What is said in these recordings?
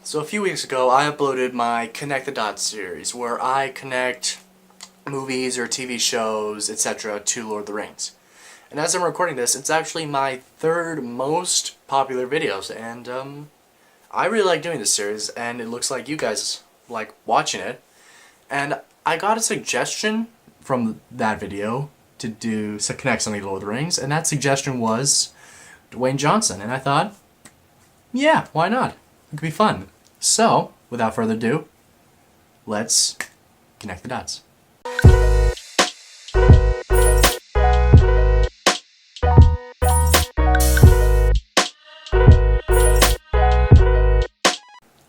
So a few weeks ago, I uploaded my Connect the Dots series, where I connect movies or TV shows, etc. to Lord of the Rings. And as I'm recording this, it's actually my third most popular videos, and I really like doing this series, and it looks like you guys like watching it. And I got a suggestion from that video to connect something to Lord of the Rings, and that suggestion was Dwayne Johnson, and I thought, yeah, why not? It could be fun. So, without further ado, let's connect the dots.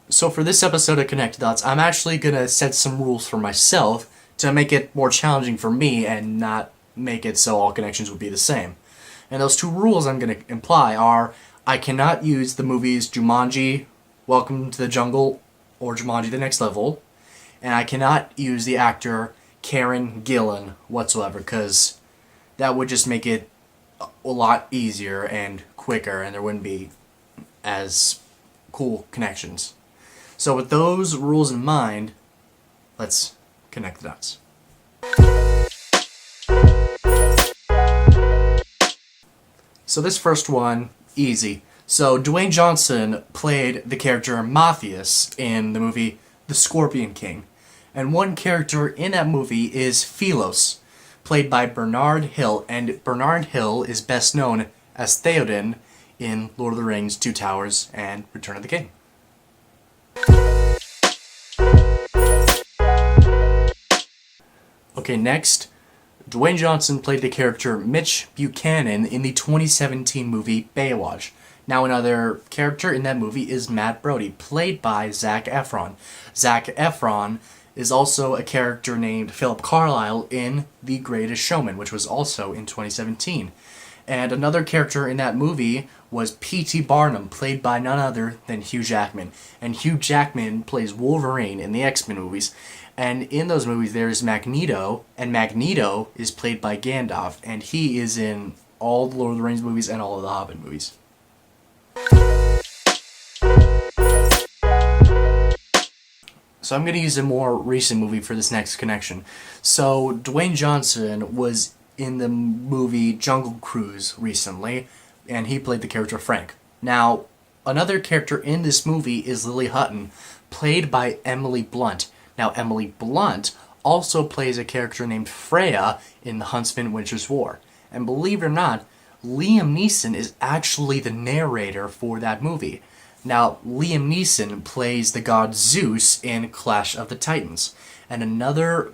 So for this episode of Connect the Dots, I'm actually going to set some rules for myself to make it more challenging for me and not make it so all connections would be the same. And those two rules I'm going to imply are, I cannot use the movies Jumanji, Welcome to the Jungle, or Jumanji The Next Level, and I cannot use the actor Karen Gillan whatsoever, because that would just make it a lot easier and quicker, and there wouldn't be as cool connections. So with those rules in mind, let's connect the dots. So this first one, easy. So Dwayne Johnson played the character Matthias in the movie The Scorpion King. And one character in that movie is Philos, played by Bernard Hill. And Bernard Hill is best known as Theoden in Lord of the Rings, Two Towers, and Return of the King. Okay, next, Dwayne Johnson played the character Mitch Buchanan in the 2017 movie Baywatch. Now another character in that movie is Matt Brody, played by Zac Efron. Zac Efron is also a character named Philip Carlyle in The Greatest Showman, which was also in 2017. And another character in that movie was P.T. Barnum, played by none other than Hugh Jackman. And Hugh Jackman plays Wolverine in the X-Men movies. And in those movies there's Magneto, and Magneto is played by Gandalf, and he is in all the Lord of the Rings movies and all of the Hobbit movies. So I'm going to use a more recent movie for this next connection. So Dwayne Johnson was in the movie Jungle Cruise recently, and he played the character Frank. Now, another character in this movie is Lily Hutton, played by Emily Blunt. Now, Emily Blunt also plays a character named Freya in The Huntsman Winter's War. And believe it or not, Liam Neeson is actually the narrator for that movie. Now, Liam Neeson plays the god Zeus in Clash of the Titans. And another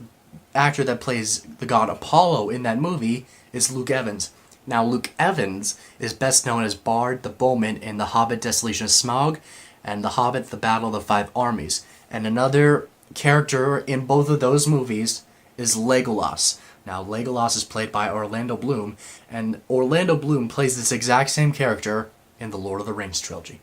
actor that plays the god Apollo in that movie is Luke Evans. Now, Luke Evans is best known as Bard the Bowman in The Hobbit Desolation of Smaug and The Hobbit The Battle of the Five Armies. And another character in both of those movies is Legolas. Now, Legolas is played by Orlando Bloom, and Orlando Bloom plays this exact same character in the Lord of the Rings trilogy.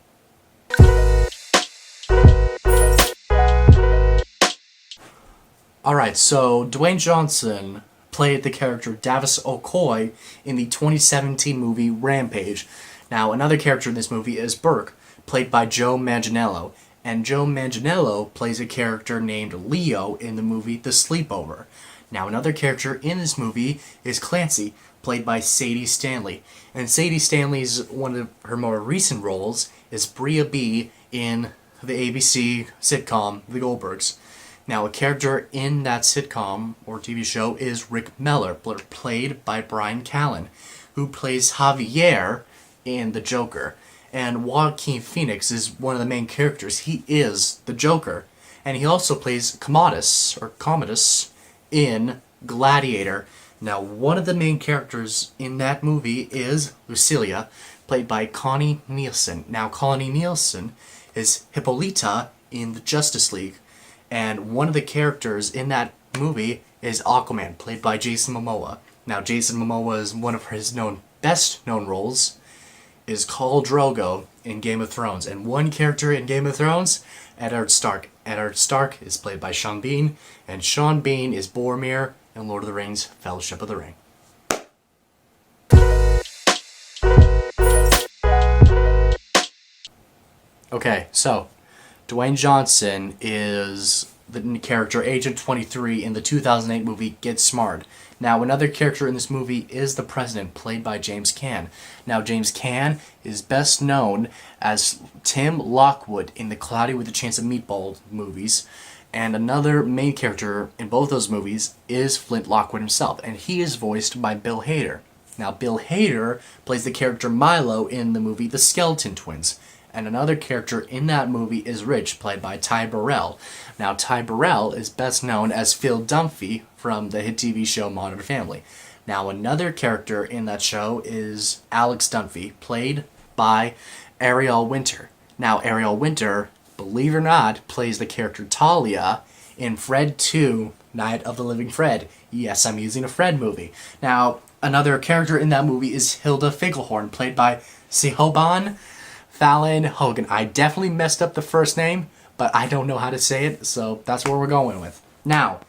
Alright, so Dwayne Johnson played the character Davos Okoye in the 2017 movie Rampage. Now, another character in this movie is Burke, played by Joe Manganiello, and Joe Manganiello plays a character named Leo in the movie The Sleepover. Now, another character in this movie is Clancy, played by Sadie Stanley. And Sadie Stanley's one of her more recent roles is Bria B in the ABC sitcom The Goldbergs. Now, a character in that sitcom or TV show is Rick Meller, played by Brian Callen, who plays Javier in The Joker. And Joaquin Phoenix is one of the main characters. He is the Joker. And he also plays Commodus in Gladiator. Now, one of the main characters in that movie is Lucilia, played by Connie Nielsen. Now, Connie Nielsen is Hippolyta in the Justice League. And one of the characters in that movie is Aquaman, played by Jason Momoa. Now, Jason Momoa is one of his best known roles is Khal Drogo in Game of Thrones. And one character in Game of Thrones, Eddard Stark. Eddard Stark is played by Sean Bean, and Sean Bean is Boromir in Lord of the Rings, Fellowship of the Ring. Okay, so Dwayne Johnson is the character Agent 23 in the 2008 movie Get Smart. Now, another character in this movie is the President, played by James Caan. Now, James Caan is best known as Tim Lockwood in the Cloudy with a Chance of Meatball movies, and another main character in both those movies is Flint Lockwood himself, and he is voiced by Bill Hader. Now, Bill Hader plays the character Milo in the movie The Skeleton Twins. And another character in that movie is Rich, played by Ty Burrell. Now, Ty Burrell is best known as Phil Dunphy from the hit TV show Modern Family. Now, another character in that show is Alex Dunphy, played by Ariel Winter. Now, Ariel Winter, believe it or not, plays the character Talia in Fred 2, Night of the Living Fred. Yes, I'm using a Fred movie. Now, another character in that movie is Hilda Finkelhorn, played by Siobhan Fallon Hogan. I definitely messed up the first name, but I don't know how to say it, so that's where we're going with. Now,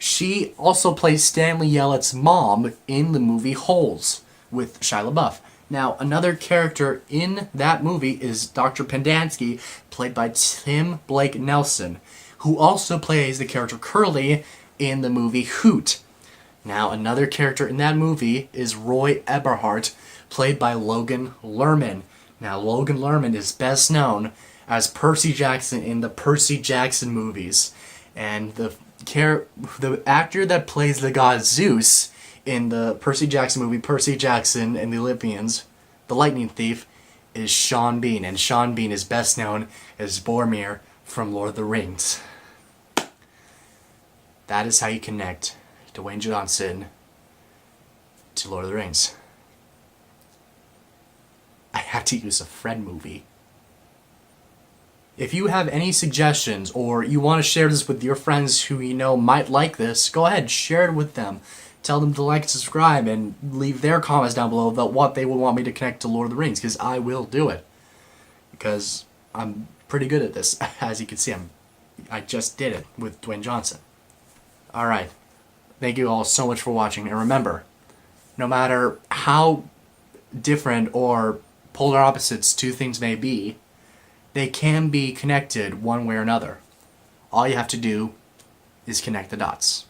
she also plays Stanley Yellett's mom in the movie Holes with Shia LaBeouf. Now, another character in that movie is Dr. Pendansky, played by Tim Blake Nelson, who also plays the character Curly in the movie Hoot. Now, another character in that movie is Roy Eberhardt, played by Logan Lerman. Now, Logan Lerman is best known as Percy Jackson in the Percy Jackson movies. And the actor that plays the god Zeus in the Percy Jackson movie Percy Jackson and the Olympians, the Lightning Thief, is Sean Bean. And Sean Bean is best known as Boromir from Lord of the Rings. That is how you connect Dwayne Johnson to Lord of the Rings. I had to use a Fred movie. If you have any suggestions or you want to share this with your friends who you know might like this, go ahead, share it with them. Tell them to like and subscribe and leave their comments down below about what they would want me to connect to Lord of the Rings, because I will do it. Because I'm pretty good at this. As you can see, I just did it with Dwayne Johnson. Alright. Thank you all so much for watching. And remember, no matter how different or polar opposites two things may be, they can be connected one way or another. All you have to do is connect the dots.